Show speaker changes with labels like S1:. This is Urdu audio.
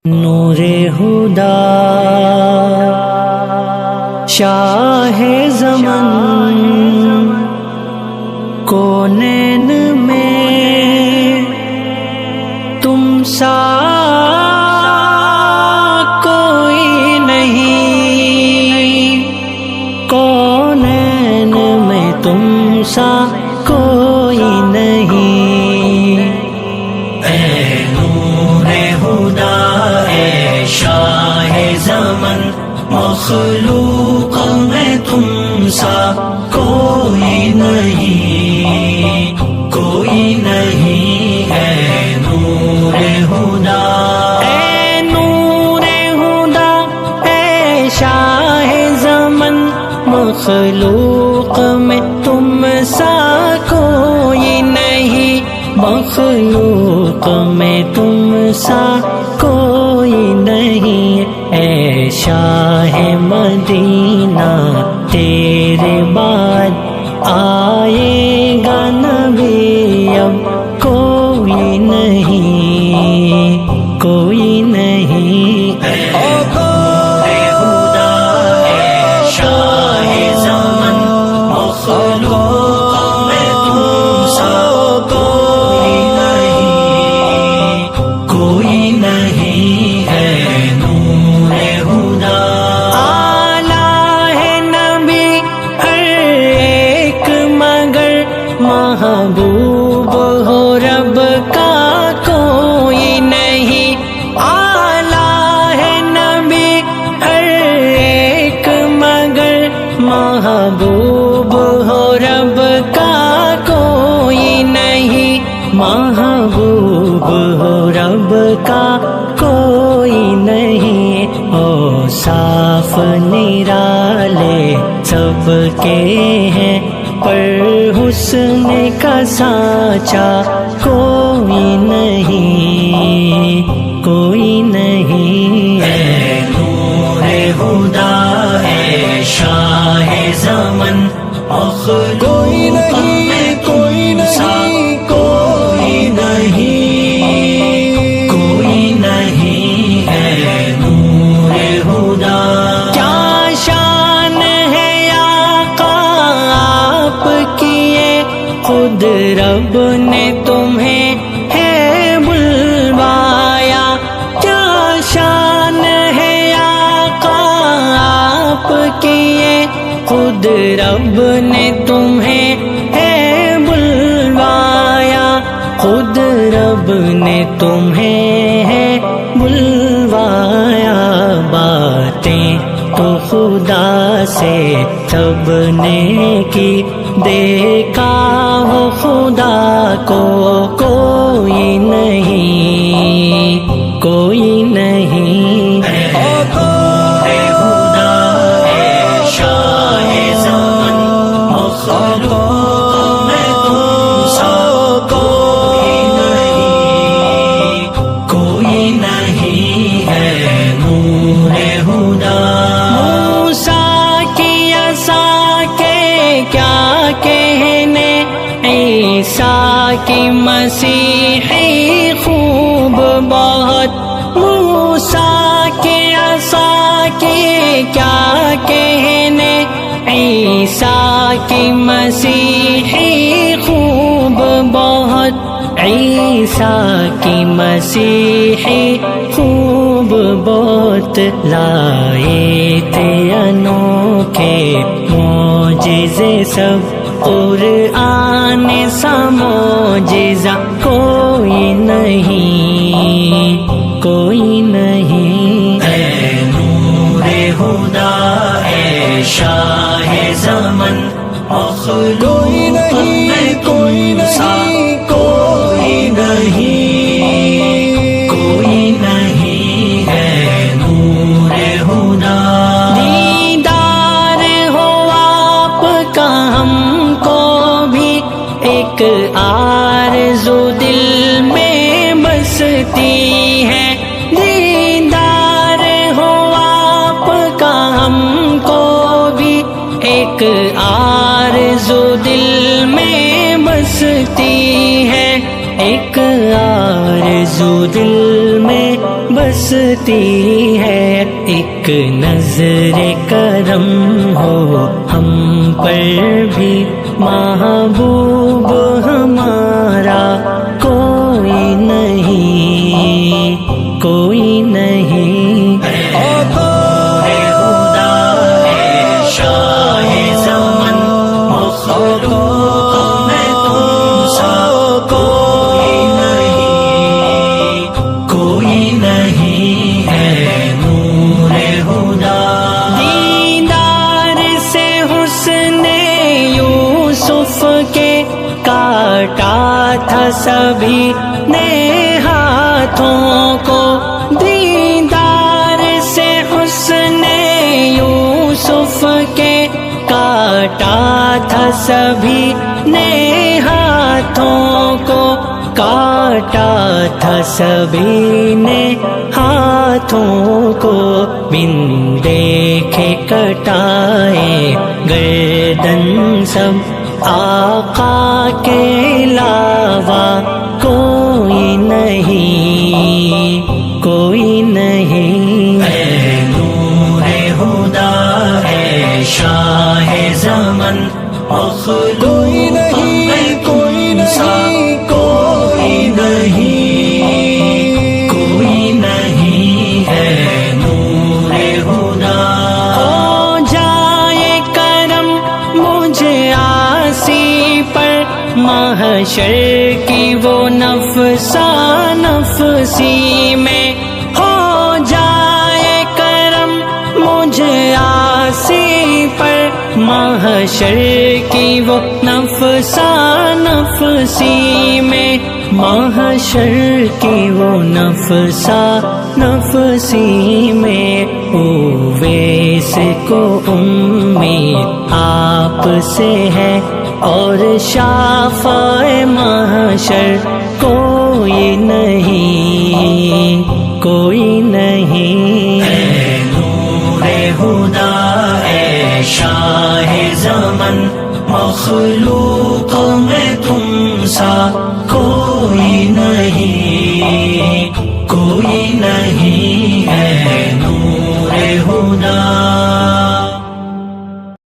S1: نور ہدا شاہ زمن کونین میں تم سا کوئی نہیں، کونین میں تم سا کوئی نہیں۔ اے نور ہدا اے شاہ زمن، مخلوق میں تم سا کوئی نہیں، کوئی نہیں۔ اے نور ہدا، اے نور ہدا اے شاہ زمن، مخلوق میں تم سا کوئی نہیں، مخلوق میں تم سا کوئی نہیں۔ اے شاہ مدینہ تیرے بعد آئے گا نبی اب کوئی نہیں، کوئی نہیں۔ اے نور ہدا اے شاہ زمن، مخلوق میں تم سا کوئی نہیں، کوئی نہیں۔ اے نور ہدا، اعلیٰ ہے نبی ہر ایک مگر محبوب ہو رب کا کوئی نہیں۔ اعلیٰ ہے نبی ہر ایک مگر محبوب ہو رب کا کوئی نہیں، محبوب ہو رب کا کوئی نہیں۔ او صاف نرالے سب کے ہیں پر حسن کا سانچا کوئی نہیں، کوئی نہیں۔ اے نور ہدا اے شاہ زمن، کوئی نہیں، کوئی نہیں، کوئی نہیں، کوئی نہیں۔ اے نور ہدا، کیا شان ہے آقا آپ کی، یہ خود رب نے تمہیں ہے بلوایا۔ کیا شان ہے آقا آپ کی، یہ خود رب نے تمہیں ہے بلوایا، خود رب نے تمہیں ہے بلوایا۔ باتیں تو خدا سے سب نے کی، دیکھا ہو خدا کو کوئی نہیں، کوئی نہیں۔ اے نور ہدا اے شاہ زمن، مخلوق میں تم سا کوئی نہیں، کوئی نہیں۔ اے نور ہدا، موسیٰ کی عصا کے کیا کہنے، عیسیٰ کی مسیحی خوب بہت، موسیٰ کی عصا کے کیا کہنے، عیسیٰ کی مسیحی خوب بہت، عیسیٰ کی مسیحی خوب بہت۔ لائے تھے انوکھے معجزے سب، قرآن سا معجزہ کوئی نہیں، کوئی نہیں۔ اے نور ہدا اے شاہ زمن، مخلوق میں تم سا کوئی نہیں، کوئی نہیں۔ اے نور ہدا، دیدار ہو آپ کا ہم کو بھی، ایک آرزو دل میں بستی ہے، دیدار ہو آپ کا ہم کو بھی، ایک آرزو دل میں بستی ہے، ایک آرزو دل میں ہستی ہے، ایک نظر کرم ہو ہم پر بھی محبوب ہمارا کوئی نہیں، کوئی نہیں۔ کاٹا تھا سبھی نے ہاتھوں کو، دیدار سے حسن یوسف کے کاٹا تھا سبھی نے ہاتھوں کو، کاٹا تھا سبھی نے ہاتھوں کو، بن دیکھے کٹائے گردن سب، آقا کے علاوہ کوئی نہیں، کوئی نہیں۔ اے نور ہدا، اے شاہ زمن، کوئی نہیں، کوئی نہیں، کوئی نہیں، کوئی نہیں ہے نور ہدا۔ ہو جائے کرم مجھے پر محشر کی وہ نفسا نفسی میں، ہو جائے کرم مجھے آسی پر محشر کی وہ نفسا نفسی میں، محشر کی وہ نفسا نفسی میں۔ اویس کو امید آپ سے ہے اور شافع محشر کوئی نہیں، کوئی نہیں۔ اے نور ہدا، اے شاہ زمن، مخلوق میں تم سا کوئی نہیں۔